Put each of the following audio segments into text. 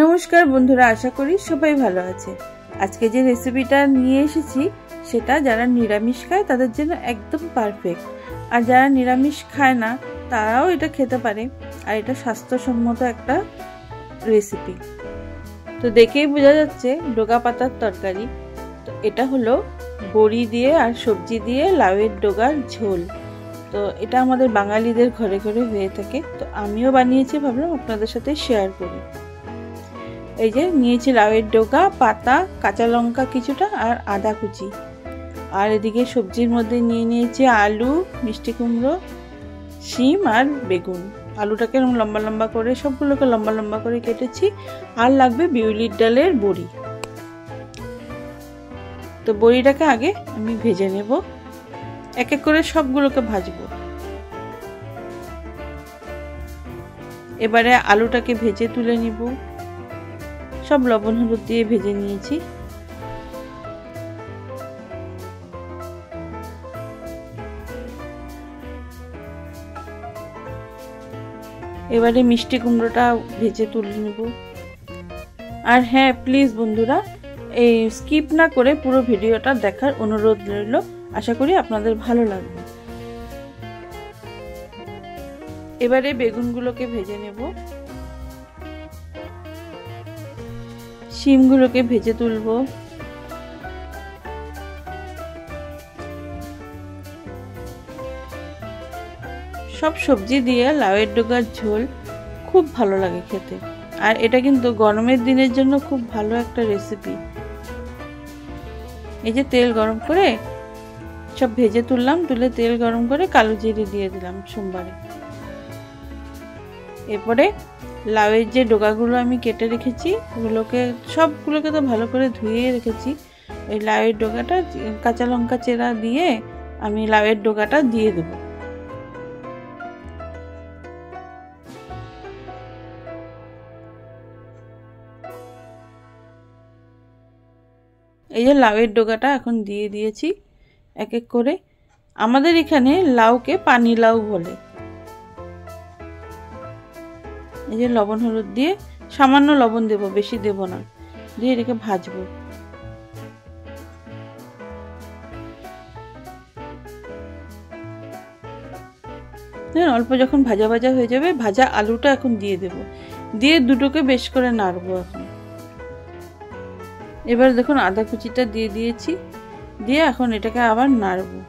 নমস্কার বন্ধুরা, আশা করি সবাই ভালো আছে। আজকে যে রেসিপিটা নিয়ে এসেছি সেটা যারা নিরামিষ খায় তাদের জন্য একদম পারফেক্ট, আর যারা নিরামিষ খায় না তারাও এটা খেতে পারে। আর এটা স্বাস্থ্যসম্মত একটা রেসিপি। তো দেখেই বোঝা যাচ্ছে ডোগা পাতার তরকারি। তো এটা হলো বড়ি দিয়ে আর সবজি দিয়ে লাউয়ের ডোগার ঝোল। তো এটা আমাদের বাঙালিদের ঘরে ঘরে হয়ে থাকে। তো আমিও বানিয়েছি, ভাবলাম আপনাদের সাথে শেয়ার করি। এই যে নিয়েছি লাউয়ের ডোগা, পাতা, কাঁচা লঙ্কা কিছুটা আর আদা কুচি। আর এদিকে সবজির মধ্যে নিয়ে নিয়েছি আলু, মিষ্টি কুমড়ো, শিম আর বেগুন। আলুটাকে লম্বা লম্বা করে, সবগুলোকে লম্বা লম্বা করে কেটেছি। আর লাগবে বিউলির ডালের বড়ি। তো বড়িটাকে আগে আমি ভেজে নেব, এক এক করে সবগুলোকে ভাজবো। এবারে আলুটাকে ভেজে তুলে নিব। সব লবণ হলুদ দিয়ে ভেজে নিয়েছি। এবারে মিষ্টি কুমড়োটা ভেজে তুলে নেব। আর হ্যাঁ, প্লিজ বন্ধুরা, এই স্কিপ না করে পুরো ভিডিওটা দেখার অনুরোধ রইল। আশা করি আপনাদের ভালো লাগবে। এবারে বেগুনগুলোকে ভেজে নেব। শিমগুলোকে ভেজে তুলব। সব সবজি দিয়ে লাউয়ের ডোগার ঝোল খুব ভালো লাগে খেতে। আর এটা কিন্তু গরমের দিনের জন্য খুব ভালো একটা রেসিপি। এই যে তেল গরম করে সব ভেজে তুললাম, তুলে তেল গরম করে কালো জিরে দিয়ে দিলাম সোমবারে। এরপরে লাউয়ের যে ডোগাগুলো আমি কেটে রেখেছি সবগুলোকে তো ভালো করে ধুয়ে রেখেছি। এই লাউয়ের ডোগাটা কাঁচা লঙ্কা চেরা দিয়ে আমি লাউয়ের ডোগাটা দিয়ে দেব। এই যে লাউয়ের ডোগাটা এখন দিয়ে দিয়েছি এক এক করে। আমাদের এখানে লাউকে পানি লাউ বলে। এই যে লবণ হলুদ দিয়ে, সামান্য লবণ দেব, বেশি দেব না, দিয়ে এটাকে ভাজবো। অল্প যখন ভাজা ভাজা হয়ে যাবে, ভাজা আলুটা এখন দিয়ে দেব, দিয়ে দুটোকে বেশ করে নাড়বো এখন। এবার দেখুন আদা কুচিটা দিয়ে দিয়েছি, দিয়ে এখন এটাকে আবার নাড়বো।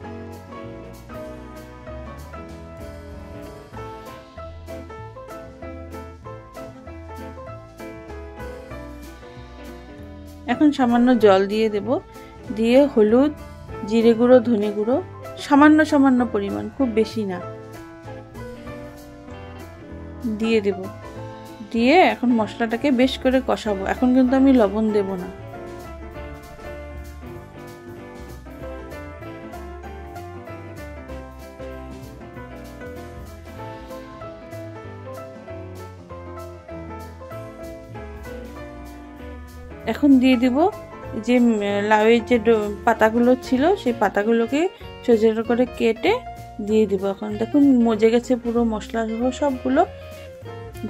এখন সামান্য জল দিয়ে দেব, দিয়ে হলুদ, জিরে গুঁড়ো, ধনে গুঁড়ো সামান্য সামান্য পরিমাণ, খুব বেশি না, দিয়ে দেব। দিয়ে এখন মশলাটাকে বেশ করে কষাবো। এখন কিন্তু আমি লবণ দেব না। এখন দিয়ে দিব যে লাউয়ের যে পাতাগুলো ছিল সেই পাতাগুলোকে ছোট ছোট করে কেটে দিয়ে দিব। এখন দেখুন মজে গেছে পুরো, মশলা সহ সবগুলো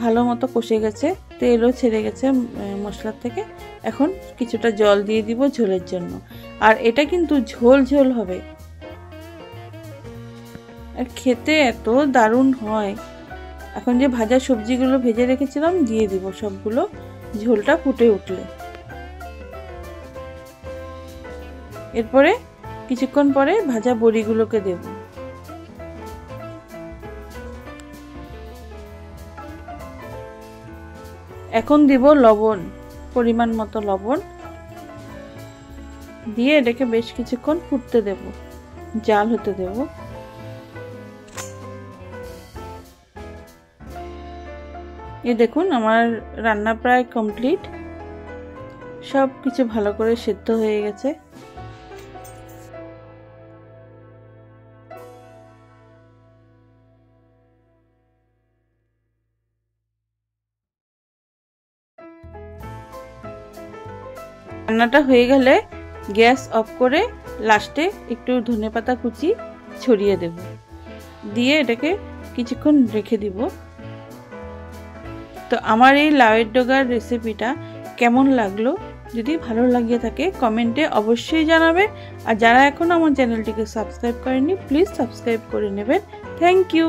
ভালো মতো কষে গেছে, তেলও ছেড়ে গেছে মশলার থেকে। এখন কিছুটা জল দিয়ে দিব ঝোলের জন্য। আর এটা কিন্তু ঝোল ঝোল হবে, আর খেতে এত দারুণ হয়। এখন যে ভাজা সবজিগুলো ভেজে রেখেছিলাম দিয়ে দিব সবগুলো, ঝোলটা ফুটে উঠলে। এরপরে কিছুক্ষণ পরে ভাজা বড়িগুলোকে দেব। এখন দিব লবণ, পরিমাণ মতো লবণ দিয়ে এটাকে বেশ কিছুক্ষণ ফুটতে দেব, জাল হতে দেব। এই দেখুন আমার রান্না প্রায় কমপ্লিট, সব কিছু ভালো করে সেদ্ধ হয়ে গেছে। রান্নাটা হয়ে গেলে গ্যাস অফ করে লাস্টে একটু ধনেপাতা কুচি ছড়িয়ে দেব, দিয়ে এটাকে কিছুক্ষণ রেখে দিব। তো আমার এই লাউয়ের ডগার রেসিপিটা কেমন লাগলো, যদি ভালো লাগিয়ে থাকে কমেন্টে অবশ্যই জানাবে। আর যারা এখনও আমার চ্যানেলটিকে সাবস্ক্রাইব করেনি প্লিজ সাবস্ক্রাইব করে নেবেন। Thank you.